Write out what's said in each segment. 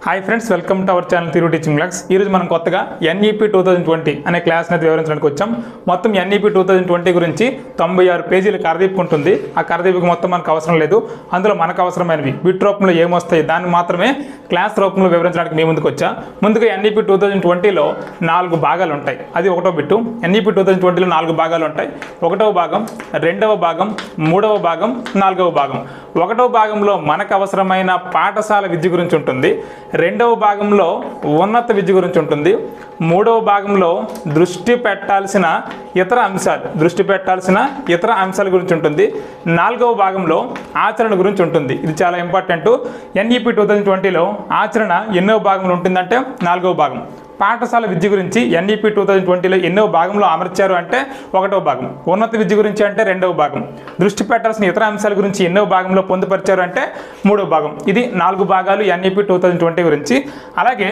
Hi friends, welcome to our channel తిరుగు teaching blogs. ఈరోజు మనం కొత్తగా ఎన్ఈపీ 2020 అనే క్లాస్ని వివరించడానికి వచ్చాం. మొత్తం ఎన్ఈపీ 2020 గురించి 96 పేజీలు కరదీపుకుంటుంది. ఆ కరదీపుకు మొత్తం మనకు అవసరం లేదు. అందులో మనకు అవసరమైనవి బిట్ రూపంలో ఏమొస్తాయి దాన్ని మాత్రమే క్లాస్ రూపంలో వివరించడానికి మీ ముందుకు వచ్చా. ముందుగా ఎన్ఈపీ 2020లో 4 భాగాలు ఉంటాయి. అది ఒకటో బిట్టు. ఎన్ఈపీ 2020లో 4 భాగాలు ఉంటాయి. ఒకటవ భాగం, రెండవ భాగం, మూడవ భాగం, నాలుగవ భాగం. ఒకటవ భాగంలో మనకు అవసరమైన పాఠశాల విద్య గురించి ఉంటుంది. రెండవ భాగంలో ఉన్నత విద్య గురించి ఉంటుంది. మూడవ భాగంలో దృష్టి పెట్టాల్సిన ఇతర అంశాల గురించి ఉంటుంది. నాలుగవ భాగంలో ఆచరణ గురించి ఉంటుంది. ఇది చాలా ఇంపార్టెంట్. ఎన్ఈపీ 2020లో ఆచరణ ఎన్నో భాగంలో ఉంటుందంటే 4వ భాగం. పాఠశాల విద్య గురించి ఎన్ఈపీ 2020లో ఎన్నో భాగంలో అమర్చారు అంటే 1వ భాగం. ఉన్నత విద్య గురించి అంటే 2వ భాగం. దృష్టి పెట్టాల్సిన ఇతర అంశాల గురించి ఎన్నో భాగంలో పొందుపరిచారు అంటే 3వ భాగం. ఇది 4 భాగాలు ఎన్ఈపీ 2020 గురించి. అలాగే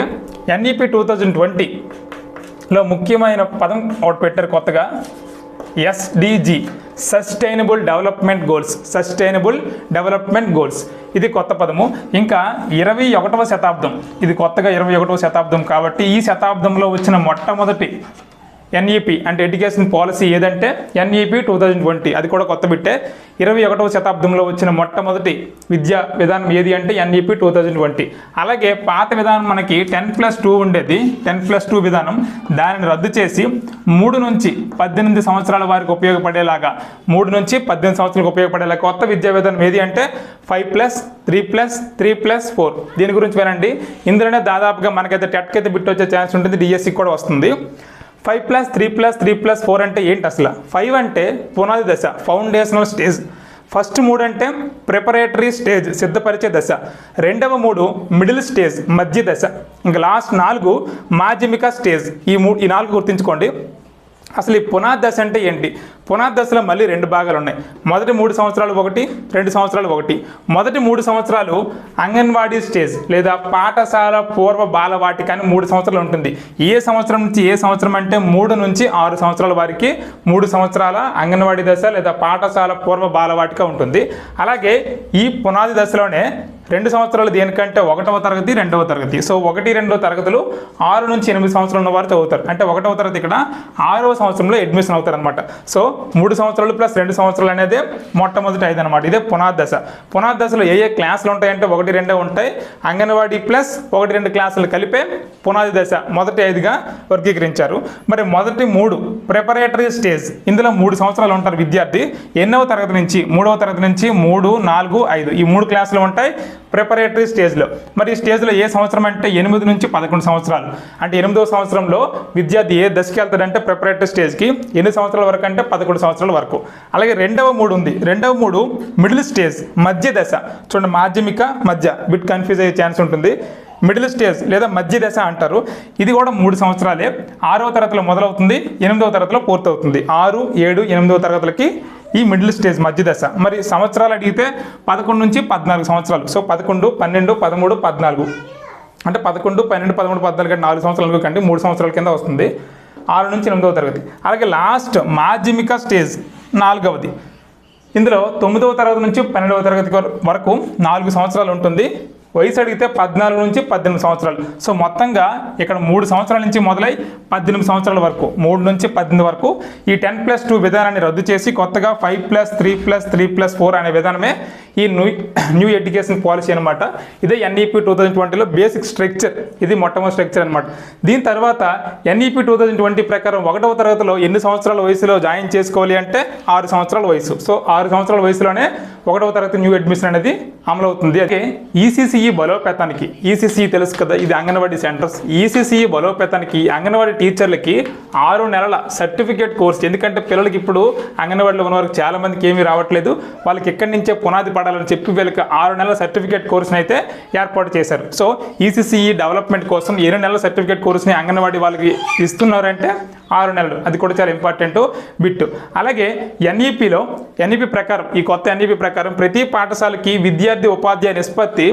ఎన్ఈపీ 2020లో ముఖ్యమైన పదం ఒకటి పెట్టారు కొత్తగా, ఎస్డిజి, సస్టైనబుల్ డెవలప్మెంట్ గోల్స్. ఇది కొత్త పదము. ఇంకా 21వ శతాబ్దం, ఇది కొత్తగా 21వ శతాబ్దం కాబట్టి ఈ శతాబ్దంలో వచ్చిన మొట్టమొదటి ఎన్ఈపీ అంటే ఎడ్యుకేషన్ పాలసీ ఏదంటే ఎన్ఈపీ 2020. అది కూడా కొత్త బిట్టే. 21వ శతాబ్దంలో వచ్చిన మొట్టమొదటి విద్యా విధానం ఏది అంటే ఎన్ఈపీ 2020. అలాగే పాత విధానం మనకి 10+2 ఉండేది. 10+2 విధానం, దానిని రద్దు చేసి 3 నుంచి 18 సంవత్సరాల వారికి ఉపయోగపడేలాగా 3 నుంచి 18 సంవత్సరాలకు ఉపయోగపడేలాగా కొత్త విద్యా విధానం ఏది అంటే 5+3+3+4. దీని గురించి వినండి. ఇందులోనే దాదాపుగా మనకైతే టెట్కి అయితే బిట్ వచ్చే ఛాన్స్ ఉంటుంది, డిఎస్సికి కూడా వస్తుంది. 5+3+3+4 అంటే ఏంటి అసలు? 5 అంటే పునాది దశ, ఫౌండేషనల్ స్టేజ్. ఫస్ట్ 3 అంటే ప్రిపరేటరీ స్టేజ్, సిద్ధపరిచే దశ. రెండవ 3 మిడిల్ స్టేజ్, మధ్య దశ. ఇంకా లాస్ట్ 4 మాధ్యమిక స్టేజ్. ఈ 4 గుర్తుంచుకోండి. అసలు ఈ పునాది దశ అంటే ఏంటి? పునాది దశలో మళ్ళీ 2 భాగాలు ఉన్నాయి. మొదటి 3 సంవత్సరాలు ఒకటి, 2 సంవత్సరాలు ఒకటి. మొదటి 3 సంవత్సరాలు అంగన్వాడీ స్టేజ్ లేదా పాఠశాల పూర్వ బాలవాటిక అని 3 సంవత్సరాలు ఉంటుంది. ఏ సంవత్సరం నుంచి ఏ సంవత్సరం అంటే 3 నుంచి 6 సంవత్సరాల వారికి 3 సంవత్సరాల అంగన్వాడీ దశ లేదా పాఠశాల పూర్వ బాలవాటిక ఉంటుంది. అలాగే ఈ పునాది దశలోనే 2 సంవత్సరాలు దేనికంటే 1వ తరగతి, 2వ తరగతి. సో 1, 2 తరగతులు 6 నుంచి 8 సంవత్సరాలు ఉన్న వారు చదువుతారు. అంటే 1వ తరగతి ఇక్కడ 6వ సంవత్సరంలో అడ్మిషన్ అవుతారు అనమాట. సో 3 సంవత్సరాలు ప్లస్ 2 సంవత్సరాలు అనేది మొట్టమొదటి 5 అనమాట. ఇదే పునాది దశ. పునాది దశలో ఏ క్లాసులు ఉంటాయంటే 1, 2 ఉంటాయి. అంగన్వాడీ ప్లస్ 1, 2 క్లాసులు కలిపే పునాది దశ మొదటి 5గా వర్గీకరించారు. మరి మొదటి 3 ప్రిపరేటరీ స్టేజ్. ఇందులో 3 సంవత్సరాలు ఉంటారు విద్యార్థి. ఎన్నవ తరగతి నుంచి 3వ తరగతి నుంచి 3, 4, 5 ఈ 3 క్లాసులు ఉంటాయి ప్రిపరేటరీ స్టేజ్లో. మరి ఈ స్టేజ్లో ఏ సంవత్సరం అంటే 8 నుంచి 11 సంవత్సరాలు. అంటే 8వ సంవత్సరంలో విద్యార్థి ఏ దశకి వెళ్తాడంటే ప్రిపరేటరీ స్టేజ్కి. ఎన్ని సంవత్సరాల వరకు అంటే 11 సంవత్సరాల వరకు. అలాగే రెండవ 3 ఉంది. రెండవ 3 మిడిల్ స్టేజ్, మధ్య దశ. చూడండి, మాధ్యమిక మధ్య బిట్ కన్ఫ్యూజ్ అయ్యే ఛాన్స్ ఉంటుంది. మిడిల్ స్టేజ్ లేదా మధ్య దశ అంటారు. ఇది కూడా 3 సంవత్సరాలే. 6వ తరగతిలో మొదలవుతుంది, 8వ తరగతిలో పూర్తవుతుంది. 6, 7, 8వ తరగతులకి ఈ మిడిల్ స్టేజ్, మధ్య దశ. మరి సంవత్సరాలు అడిగితే 11 నుంచి 14 సంవత్సరాలు. సో 11, 12, 13, 14 అంటే 11, 12, 13, 14 అంటే 4 సంవత్సరాలు అనుకోకండి, 3 సంవత్సరాల కింద వస్తుంది. 6 నుంచి 8వ తరగతి. అలాగే లాస్ట్ మాధ్యమిక స్టేజ్ 4వది. ఇందులో 9వ తరగతి నుంచి 12వ తరగతి వరకు 4 సంవత్సరాలు ఉంటుంది. వయసు అడిగితే 14 నుంచి 18 సంవత్సరాలు. సో మొత్తంగా ఇక్కడ 3 సంవత్సరాల నుంచి మొదలై 18 సంవత్సరాల వరకు, 3 నుంచి 18 వరకు ఈ 10+2 విధానాన్ని రద్దు చేసి కొత్తగా 5+3+3+4 అనే విధానమే ఈ న్యూ ఎడ్యుకేషన్ పాలసీ అనమాట. ఇదే ఎన్ఈపీ 2020లో బేసిక్ స్ట్రక్చర్. ఇది మొట్టమొదటి స్ట్రక్చర్ అనమాట. దీని తర్వాత ఎన్ఈపీ 2020 ప్రకారం 1వ తరగతిలో ఎన్ని సంవత్సరాల వయసులో జాయిన్ చేసుకోవాలి అంటే 6 సంవత్సరాల వయసు. సో 6 సంవత్సరాల వయసులోనే 1వ తరగతి న్యూ అడ్మిషన్ అనేది అమలవుతుంది. అలాగే ఈసీసీఈ బలోపేతానికి, ఈసీసీఈ తెలుసు కదా, ఇది అంగన్వాడీ సెంటర్స్. ఈసీసీఈ బలోపేతానికి అంగన్వాడీ టీచర్లకి 6 నెలల సర్టిఫికేట్ కోర్స్. ఎందుకంటే పిల్లలకి ఇప్పుడు అంగన్వాడీలో ఉన్న వారికి చాలా మందికి ఏమీ రావట్లేదు. వాళ్ళకి ఎక్కడి నుంచే పునాది పడాలని చెప్పి వీళ్ళకి 6 నెలల సర్టిఫికేట్ కోర్స్ని అయితే ఏర్పాటు చేశారు. సో ఈసీసీఈ డెవలప్మెంట్ కోసం 7 నెలల సర్టిఫికేట్ కోర్స్ని అంగన్వాడీ వాళ్ళకి ఇస్తున్నారంటే 6 నెలలు. అది కూడా చాలా ఇంపార్టెంట్ బిట్. అలాగే ఎన్ఈపీ ప్రకారం, ఈ కొత్త ఎన్ఈపీ ప్రకారం ప్రతి పాఠశాలకి విద్యార్థి ఉపాధ్యాయ నిష్పత్తి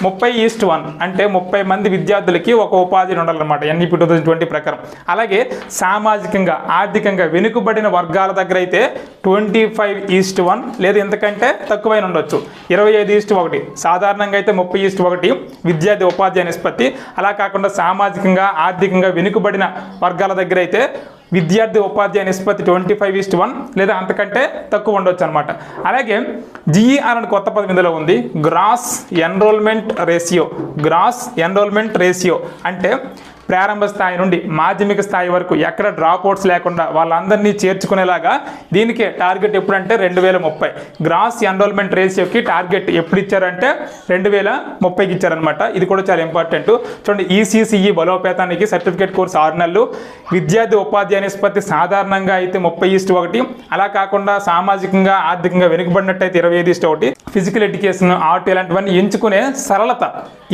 30:1 అంటే 30 మంది విద్యార్థులకి ఒక ఉపాధ్యాయుడు ఉండాలన్నమాట ఎన్ఈపీ 2020 ప్రకారం. అలాగే సామాజికంగా ఆర్థికంగా వెనుకబడిన వర్గాల దగ్గర అయితే 25:1 లేదా ఇంతకంటే తక్కువైన ఉండొచ్చు. 25:1 సాధారణంగా అయితే 30:1 విద్యార్థి ఉపాధ్యాయ నిష్పత్తి. అలా కాకుండా సామాజికంగా ఆర్థికంగా వెనుకబడిన వర్గాల దగ్గర అయితే విద్యార్థి ఉపాధ్యాయ నిష్పత్తి 25:1 లేదా అంతకంటే తక్కువ ఉండొచ్చు అనమాట. అలాగే GER అని కొత్త పదం ఇందులో ఉంది, gross enrolment ratio. Gross enrolment ratio అంటే ప్రారంభ స్థాయి నుండి మాధ్యమిక స్థాయి వరకు ఎక్కడ డ్రాప్ అవుట్స్ లేకుండా వాళ్ళందరినీ చేర్చుకునేలాగా దీనికి టార్గెట్ ఎప్పుడంటే 2030. గ్రాస్ ఎన్రోల్మెంట్ రేషియోకి టార్గెట్ ఎప్పుడు ఇచ్చారంటే 2030కి ఇచ్చారనమాట. ఇది కూడా చాలా ఇంపార్టెంట్. చూడండి, ECCE బలోపేతానికి సర్టిఫికేట్ కోర్స్ 6 నెలలు, విద్యార్థి ఉపాధ్యాయ నిష్పత్తి సాధారణంగా అయితే 30:1, అలా కాకుండా సామాజికంగా ఆర్థికంగా వెనుకబడినట్టయితే 25:1, ఫిజికల్ ఎడ్యుకేషన్, ఆర్ట్ ఇలాంటివన్నీ ఎంచుకునే సరళత.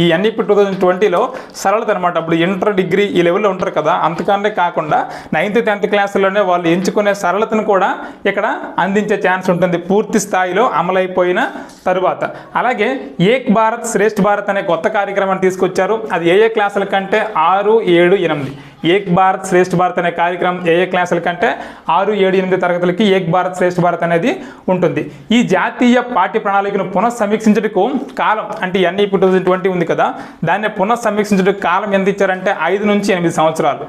ఈ NEP 2020లో సరళత అనమాట. అప్పుడు ఇంటర్ డిగ్రీ ఈ లెవెల్లో ఉంటారు కదా, అంతకన్నా కాకుండా 9th 10th క్లాసుల్లోనే వాళ్ళు ఎంచుకునే సరళతను కూడా ఇక్కడ అందించే ఛాన్స్ ఉంటుంది పూర్తి స్థాయిలో అమలైపోయిన తరువాత. అలాగే ఏక్ భారత్ శ్రేష్ఠ భారత్ అనే కొత్త కార్యక్రమాన్ని తీసుకొచ్చారు. అది ఏ క్లాసుల కంటే 6, 7, 8. ఏక్ భారత్ శ్రేష్ఠ భారత్ అనే కార్యక్రమం ఏ క్లాసుల కంటే 6, 7, 8 తరగతులకి ఏక్ భారత్ శ్రేష్ఠ భారత్ అనేది ఉంటుంది. ఈ జాతీయ పాఠ్య ప్రణాళికను పునఃసమీక్షించడానికి కాలం అంటే NEP 2020 ఉంది కదా, దాన్ని పునఃసమీక్షించడానికి కాలం ఎంత ఇచ్చారంటే 5 నుంచి 8 సంవత్సరాలు.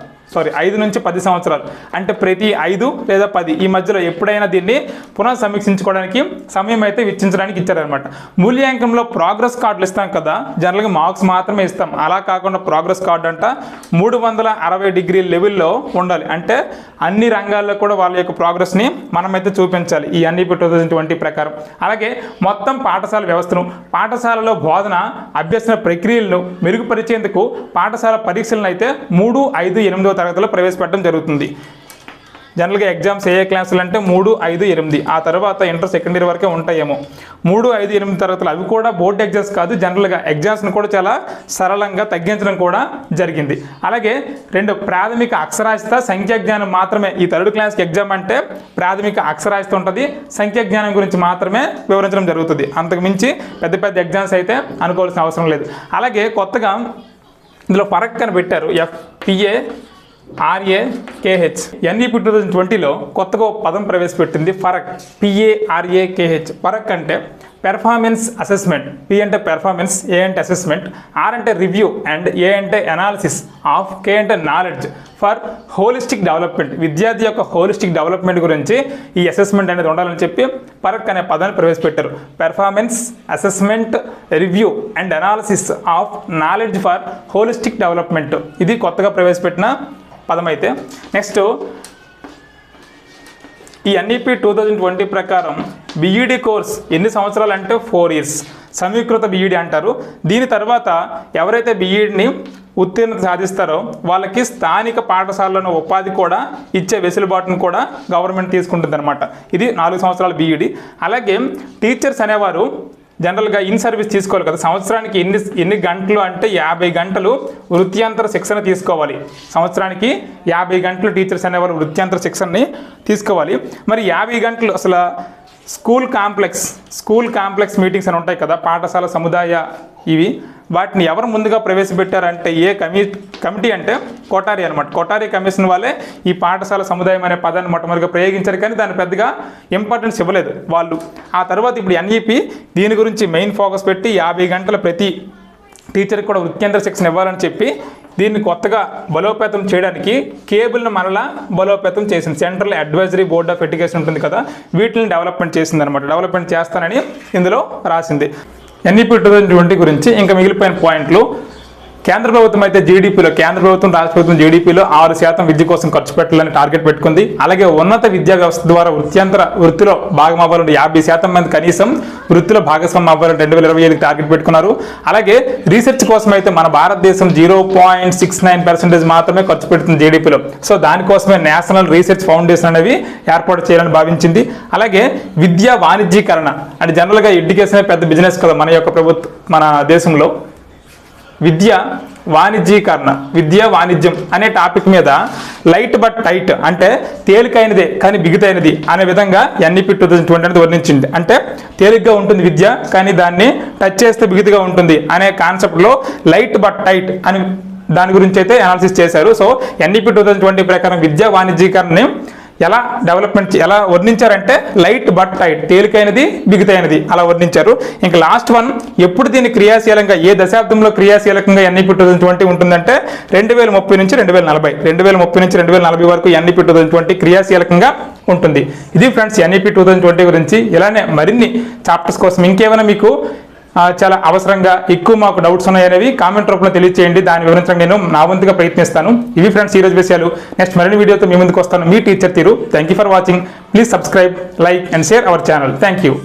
5 నుంచి 10 సంవత్సరాలు. అంటే ప్రతి 5 లేదా 10 ఈ మధ్యలో ఎప్పుడైనా దీన్ని పునఃసమీక్షించుకోవడానికి సమయం అయితే వెచ్చించడానికి ఇచ్చారనమాట. మూల్యాంకంలో ప్రోగ్రెస్ కార్డులు ఇస్తాం కదా, జనరల్గా మార్క్స్ మాత్రమే ఇస్తాం. అలా కాకుండా ప్రోగ్రెస్ కార్డు అంట 360 డిగ్రీ లెవెల్లో ఉండాలి. అంటే అన్ని రంగాల్లో కూడా వాళ్ళ యొక్క ప్రోగ్రెస్ని మనమైతే చూపించాలి ఈ NEP 2020 ప్రకారం. అలాగే మొత్తం పాఠశాల వ్యవస్థను, పాఠశాలలో బోధన అభ్యసన ప్రక్రియలను మెరుగుపరిచేందుకు పాఠశాల పరీక్షలను అయితే 3, 5, 8 తరగతిలో ప్రవేశపెట్టడం జరుగుతుంది. జనరల్గా ఎగ్జామ్స్ ఏ క్లాసులు అంటే 3, 5, 8. ఆ తర్వాత ఇంటర్ సెకండ్ ఇయర్ వరకే ఉంటాయేమో. 3, 5, 8 తరగతులు అవి కూడా బోర్డ్ ఎగ్జామ్స్ కాదు, జనరల్గా ఎగ్జామ్స్ని కూడా చాలా సరళంగా తగ్గించడం కూడా జరిగింది. అలాగే 2 ప్రాథమిక అక్షరాస్యత సంఖ్యాజ్ఞానం మాత్రమే. ఈ 3rd క్లాస్కి ఎగ్జామ్ అంటే ప్రాథమిక అక్షరాస్యత ఉంటుంది, సంఖ్యాజ్ఞానం గురించి మాత్రమే వివరించడం జరుగుతుంది. అంతకుమించి పెద్ద పెద్ద ఎగ్జామ్స్ అయితే అనుకోవాల్సిన అవసరం లేదు. అలాగే కొత్తగా ఇందులో ఫరక్ అని పెట్టారు, FPARAKH. NEP 2020లో కొత్తగా పదం ప్రవేశపెట్టింది ఫరక్, PARAKH. ఫరక్ అంటే పెర్ఫార్మెన్స్ అసెస్మెంట్. P అంటే పెర్ఫార్మెన్స్, A అంటే అసెస్మెంట్, R అంటే రివ్యూ అండ్ A అంటే అనాలిసిస్ ఆఫ్, K అంటే నాలెడ్జ్ ఫర్ హోలిస్టిక్ డెవలప్మెంట్. విద్యార్థి యొక్క హోలిస్టిక్ డెవలప్మెంట్ గురించి ఈ అసెస్మెంట్ అనేది ఉండాలని చెప్పి ఫరక్ అనే పదాన్ని ప్రవేశపెట్టారు. Performance assessment review and analysis of knowledge for holistic development. ఇది కొత్తగా ప్రవేశపెట్టిన పదం అయితే. నెక్స్ట్ ఈ NEP 2020 ప్రకారం BEd కోర్స్ ఎన్ని సంవత్సరాలు అంటే 4 years. సమీకృత BEd అంటారు. దీని తర్వాత ఎవరైతే BEdని ఉత్తీర్ణత సాధిస్తారో వాళ్ళకి స్థానిక పాఠశాలలోని ఉపాధి కూడా ఇచ్చే వెసులుబాటును కూడా గవర్నమెంట్ తీసుకుంటుంది అనమాట. ఇది 4 సంవత్సరాల BEd. అలాగే టీచర్స్ అనేవారు జనరల్గా ఇన్ సర్వీస్ తీసుకోవాలి కదా, సంవత్సరానికి ఎన్ని గంటలు అంటే 50 గంటలు వృత్యాంతర శిక్షణ తీసుకోవాలి. సంవత్సరానికి 50 గంటలు టీచర్స్ అనేవారు వృత్యాంతర శిక్షణని తీసుకోవాలి. మరి 50 గంటలు అసలు స్కూల్ కాంప్లెక్స్ మీటింగ్స్ అని ఉంటాయి కదా, పాఠశాల సముదాయ ఇవి, వాటిని ఎవరు ముందుగా ప్రవేశపెట్టారంటే ఏ కమిటీ అంటే కొఠారి అనమాట. కొఠారి కమిషన్ వాళ్ళే ఈ పాఠశాల సముదాయం అనే పదాన్ని మొట్టమొదటిగా ప్రయోగించారు, కానీ దాన్ని పెద్దగా ఇంపార్టెన్స్ ఇవ్వలేదు వాళ్ళు. ఆ తర్వాత ఇప్పుడు NEP దీని గురించి మెయిన్ ఫోకస్ పెట్టి 50 గంటల ప్రతి టీచర్కి కూడా వృత్యాంతర శిక్షణ ఇవ్వాలని చెప్పి దీన్ని కొత్తగా బలోపేతం చేయడానికి కేబుల్ను మరలా బలోపేతం చేసింది. Central advisory board of education ఉంటుంది కదా, వీటిని డెవలప్మెంట్ చేసింది అనమాట. డెవలప్మెంట్ చేస్తానని ఇందులో రాసింది. NEP 2020 గురించి ఇంకా మిగిలిపోయిన పాయింట్లు. కేంద్ర ప్రభుత్వం అయితే కేంద్ర ప్రభుత్వం రాష్ట్ర ప్రభుత్వం జీడీపీలో 6% విద్య కోసం ఖర్చు పెట్టాలని టార్గెట్ పెట్టుకుంది. అలాగే ఉన్నత విద్యా వ్యవస్థ ద్వారా వృత్తిలో భాగం అవ్వాలని 50% మంది కనీసం వృత్తిలో భాగస్వామ్యం అవ్వాలని 2025 టార్గెట్ పెట్టుకున్నారు. అలాగే రీసెర్చ్ కోసం అయితే మన భారతదేశం 0.69% మాత్రమే ఖర్చు పెడుతుంది జీడీపీలో. సో దానికోసమే నేషనల్ రీసెర్చ్ ఫౌండేషన్ అనేవి ఏర్పాటు చేయాలని భావించింది. అలాగే విద్యా వాణిజ్యీకరణ అంటే జనరల్గా ఎడ్యుకేషన్ పెద్ద బిజినెస్ కదా మన దేశంలో. విద్యా వాణిజ్యం అనే టాపిక్ మీద లైట్ బట్ టైట్ అంటే తేలికైనదే కానీ బిగుతైనది అనే విధంగా NEP 2020 అనేది వర్ణించింది. అంటే తేలిగ్గా ఉంటుంది విద్య, కానీ దాన్ని టచ్ చేస్తే బిగుతుగా ఉంటుంది అనే కాన్సెప్ట్లో లైట్ బట్ టైట్ అని దాని గురించి అయితే అనాలిసిస్ చేశారు. సో NEP 2020 ప్రకారం విద్యా వాణిజ్యీకరణని ఎలా డెవలప్మెంట్ ఎలా వర్ణించారంటే లైట్ బట్ టైట్, తేలికైనది బిగుతైనది అలా వర్ణించారు. ఇంకా లాస్ట్ వన్, ఎప్పుడు దీన్ని క్రియాశీలంగా ఏ దశాబ్దంలో క్రియాశీలకంగా NEP 2020 ఉంటుందంటే 2030 నుంచి 2040, 2030 నుంచి 2040 వరకు NEP 2020 క్రియాశీలకంగా ఉంటుంది. ఇది ఫ్రెండ్స్ NEP 2020 గురించి. ఇలానే మరిన్ని చాప్టర్స్ కోసం ఇంకేమైనా మీకు చాలా అవసరంగా ఎక్కువ మాకు డౌట్స్ ఉన్నాయనేవి కామెంట్ రూపంలో తెలియజేయండి. దాన్ని వివరించడానికి నేను నా వంతుగా ప్రయత్నిస్తాను. ఇవి ఫ్రెండ్స్ ఈరోజు విషయాలు. నెక్స్ట్ మరిన్ని వీడియోతో మీ ముందుకు వస్తాను. మీ టీచర్ తీరు. Thank you for watching. Please subscribe, like and share our channel. Thank you.